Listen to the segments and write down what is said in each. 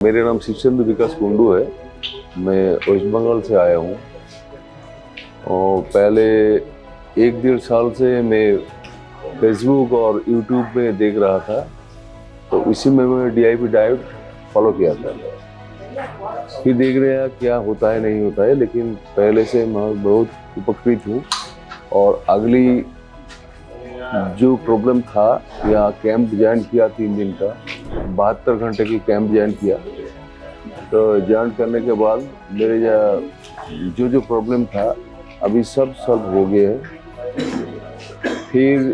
मेरा नाम शिवचंद्र विकास कुंडू है। मैं वेस्ट बंगाल से आया हूँ और पहले 1-1.5 साल से मैं फेसबुक और यूट्यूब में देख रहा था, तो इसी में मैं DIP डाइट फॉलो किया था। फिर देख रहे हैं क्या होता है नहीं होता है, लेकिन पहले से मैं बहुत उपकृत हूँ। और अगली जो प्रॉब्लम था, यहाँ कैंप ज्वाइन किया 3 दिन का, 72 घंटे की कैंप ज्वाइन किया। तो ज्वाइन करने के बाद मेरे जो प्रॉब्लम था अभी सब सॉल्व हो गए हैं। फिर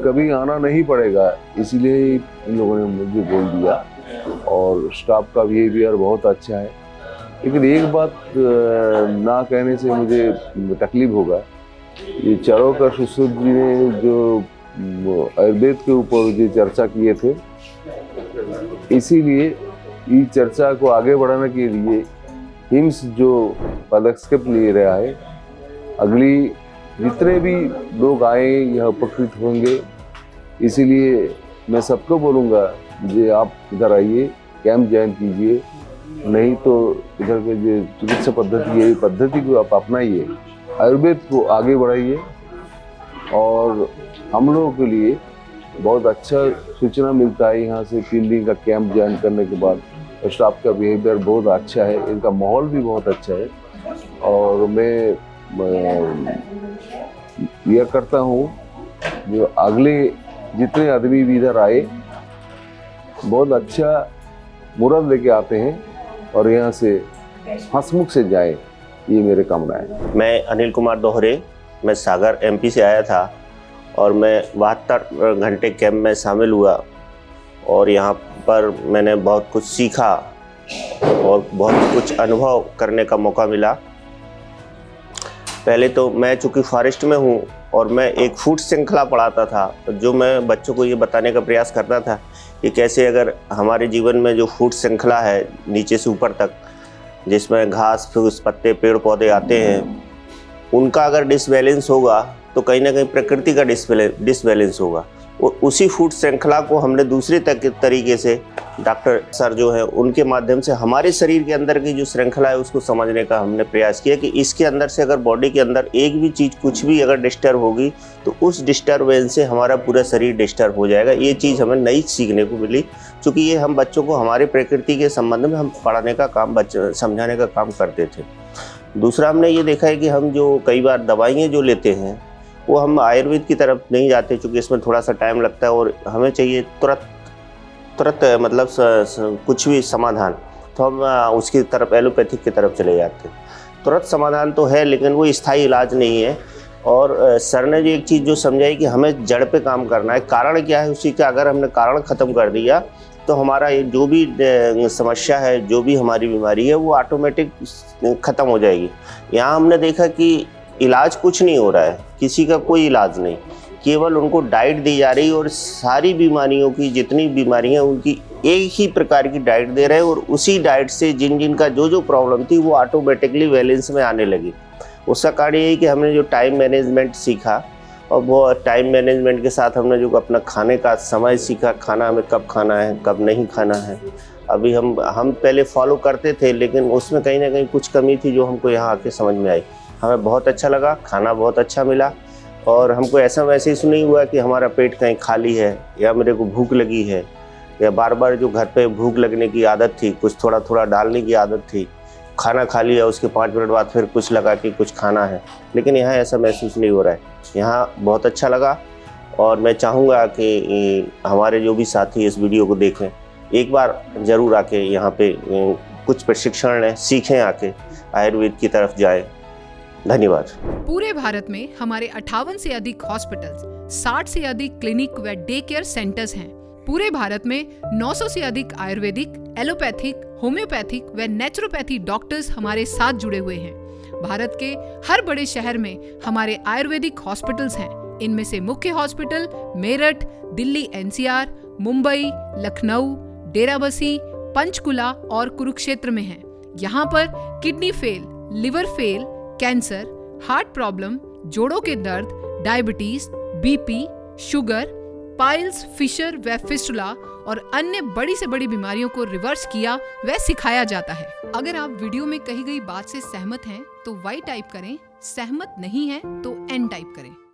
कभी आना नहीं पड़ेगा, इसीलिए इन लोगों ने मुझे बोल दिया। और स्टाफ का बिहेवियर बहुत अच्छा है। लेकिन एक बात ना कहने से मुझे तकलीफ होगा। ये चारों सुश्रुत जी ने जो आयुर्वेद के ऊपर जो चर्चा किए थे, इसीलिए इस चर्चा को आगे बढ़ाने के लिए हिम्स जो पदक्षेप ले रहा है, अगली जितने भी लोग आए यह उपकृत होंगे। इसीलिए मैं सबको बोलूँगा कि आप इधर आइए, कैंप ज्वाइन कीजिए, नहीं तो इधर के जो चिकित्सा पद्धति है, पद्धति को आप अपनाइए, आयुर्वेद को आगे बढ़ाइए। और हम लोगों के लिए बहुत अच्छा सूचना मिलता है यहाँ से 3 दिन का कैंप ज्वाइन करने के बाद। स्टाफ का बिहेवियर बहुत अच्छा है, इनका माहौल भी बहुत अच्छा है। और मैं यह करता हूँ जो अगले जितने आदमी भी इधर आए बहुत अच्छा मुराद लेके आते हैं और यहाँ से हंसमुख से जाए, ये मेरे कामना है। मैं अनिल कुमार दोहरे, मैं सागर MP से आया था और मैं 72 घंटे कैंप में शामिल हुआ और यहाँ पर मैंने बहुत कुछ सीखा और बहुत कुछ अनुभव करने का मौका मिला। पहले तो मैं चूँकि फॉरेस्ट में हूँ और मैं एक फूड श्रृंखला पढ़ाता था, जो मैं बच्चों को ये बताने का प्रयास करता था कि कैसे अगर हमारे जीवन में जो फूड श्रृंखला है नीचे से ऊपर तक, जिसमें घास फूस पत्ते पेड़ पौधे आते हैं, उनका अगर डिसबैलेंस होगा तो कहीं ना कहीं प्रकृति का डिसबैलेंस होगा। और उसी फूड श्रृंखला को हमने दूसरे तरीके से डॉक्टर सर जो है उनके माध्यम से हमारे शरीर के अंदर की जो श्रृंखला है उसको समझने का हमने प्रयास किया कि इसके अंदर से अगर बॉडी के अंदर एक भी चीज़ कुछ भी अगर डिस्टर्ब होगी तो उस डिस्टर्बेंस से हमारा पूरा शरीर डिस्टर्ब हो जाएगा। ये चीज़ हमें नई सीखने को मिली, क्योंकि ये हम बच्चों को हमारे प्रकृति के संबंध में हम पढ़ाने का काम समझाने का काम करते थे। दूसरा हमने ये देखा है कि हम जो कई बार दवाइयाँ जो लेते हैं वो हम आयुर्वेद की तरफ नहीं जाते, क्योंकि इसमें थोड़ा सा टाइम लगता है और हमें चाहिए तुरंत मतलब कुछ भी समाधान, तो हम उसकी तरफ एलोपैथिक की तरफ चले जाते हैं। तुरंत समाधान तो है लेकिन वो स्थायी इलाज नहीं है। और सर ने जो एक चीज़ जो समझाई कि हमें जड़ पे काम करना है, कारण क्या है उसी का अगर हमने कारण ख़त्म कर दिया तो हमारा ये जो भी समस्या है, जो भी हमारी बीमारी है, वो ऑटोमेटिक ख़त्म हो जाएगी। यहाँ हमने देखा कि इलाज कुछ नहीं हो रहा है, किसी का कोई इलाज नहीं, केवल उनको डाइट दी जा रही है और सारी बीमारियों की जितनी बीमारियां उनकी एक ही प्रकार की डाइट दे रहे हैं और उसी डाइट से जिन का जो प्रॉब्लम थी वो ऑटोमेटिकली बैलेंस में आने लगी। उसका कारण ये है कि हमने जो टाइम मैनेजमेंट सीखा और वो टाइम मैनेजमेंट के साथ हमने जो अपना खाने का समय सीखा, खाना हमें कब खाना है कब नहीं खाना है। अभी हम पहले फॉलो करते थे लेकिन उसमें कहीं ना कहीं कुछ कमी थी जो हमको यहाँ आके समझ में आई। हमें बहुत अच्छा लगा, खाना बहुत अच्छा मिला और हमको ऐसा महसूस नहीं हुआ कि हमारा पेट कहीं खाली है या मेरे को भूख लगी है, या बार बार जो घर पे भूख लगने की आदत थी, कुछ थोड़ा थोड़ा डालने की आदत थी, खाना खा लिया उसके 5 मिनट बाद फिर कुछ लगा कि कुछ खाना है, लेकिन यहाँ ऐसा महसूस नहीं हो रहा है। यहाँ बहुत अच्छा लगा और मैं चाहूँगा कि हमारे जो भी साथी इस वीडियो को देखें, एक बार ज़रूर आके यहाँ पे कुछ प्रशिक्षण लें, सीखें, आके आयुर्वेद की तरफ जाएं। धन्यवाद। पूरे भारत में हमारे 58 से अधिक हॉस्पिटल्स, 60 से अधिक क्लिनिक व डे केयर सेंटर्स हैं। पूरे भारत में 900 से अधिक आयुर्वेदिक, एलोपैथिक, होम्योपैथिक व नेचुरोपैथी डॉक्टर्स हमारे साथ जुड़े हुए हैं। भारत के हर बड़े शहर में हमारे आयुर्वेदिक हॉस्पिटल्स हैं। इनमें से मुख्य हॉस्पिटल मेरठ, दिल्ली NCR, मुंबई, लखनऊ, डेराबसी, पंचकुला और कुरुक्षेत्र में हैं। यहाँ पर kidney fail, liver fail, cancer, heart problem, जोड़ों के दर्द, diabetes, BP, sugar, piles, fissure व फिस्टुला, और अन्य बड़ी से बड़ी बीमारियों को रिवर्स किया व सिखाया जाता है। अगर आप वीडियो में कही गई बात से सहमत हैं तो वाई टाइप करें, सहमत नहीं है तो एन टाइप करें।